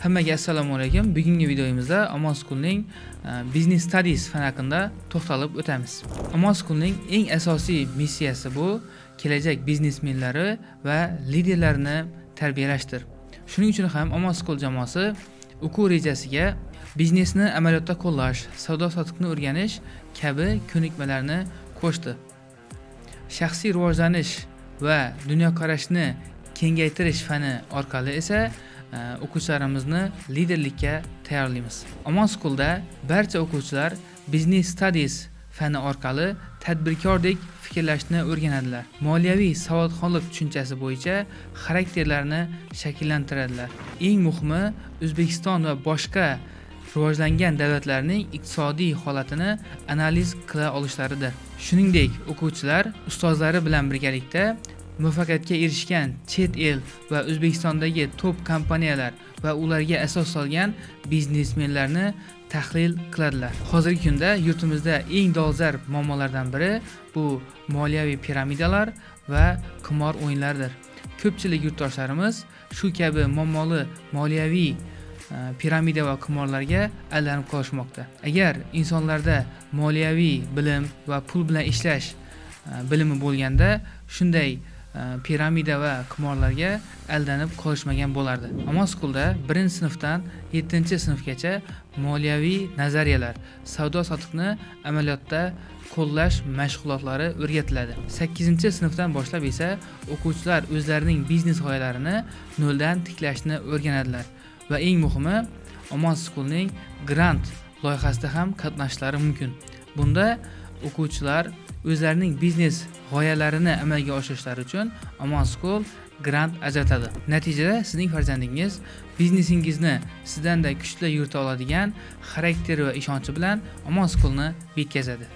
Hammaga assalomu alaykum. Bugungi videomizda Amon School'ning Business Studies fani haqida to'xtalib o'tamiz. Amon School'ning eng asosiy missiyasi bu kelajak biznesmenlari va liderlarni tarbiyalashdir. Shuning uchun ham Amon School jamoasi o'quv rejasiga biznesni amaliyotda qo'llash, savdo-sotiqni o'rganish kabi ko'nikmalarni qo'shdi. Shaxsiy rivojlanish va dunyoqarashni kengaytirish fani orqali esa o'quvchilarimizni liderlikka tayyorlaymiz. Amon School'da barcha o'quvchilar Business Studies fani orqali tadbirkordek fikrlashni o'rganadilar. Moliyaviy savodxonlik tushunchasi bo'yicha xarakterlarni shakllantiradilar. Eng muhimi, O'zbekiston va boshqa rivojlangan davlatlarning iqtisodiy holatini analiz qila olishlaridir. Shuningdek, o'quvchilar ustozlari bilan birgalikda muvaffaqiyatga erishgan chet el va O'zbekistondagi top kompaniyalar va ularga asos solgan biznesmenlarni tahlil qiladilar. Hozirgi kunda yurtimizda eng dolzarb muammolardan biri bu moliyaviy piramidalar va qimor o'yinlaridir. Ko'pchilik yurtdoshlarimiz shu kabi muammoli moliyaviy piramida va qimorlarga aldanib qolishmoqda. Agar insonlarda moliyaviy bilim va pul bilan ishlash bilimi bo'lganda, shunday piramida va qimorlarga aldanib qolishmagan bo'lardi. Amon School'da 1-sinfdan 7-sinfgacha moliyaviy nazariyalar, savdo-sotiqni amaliyotda qo'llash mashg'ulotlari o'rgatiladi. 8-sinfdan boshlab esa o'quvchilar o'zlarining biznes g'oyalarini noldan tiklashni o'rganadilar va eng muhimi, Amon School'ning grant loyihasida ham qatnashishlari mumkin. Bunda o'quvchilar o'zlarining biznes g'oyalarini amalga oshirishlari uchun Amon School grant ajratadi. Natijada sizning farzandingiz biznesingizni sizdanda kuchli yurita oladigan xarakteri va ishonchi bilan Amon School'ni bitkazadi.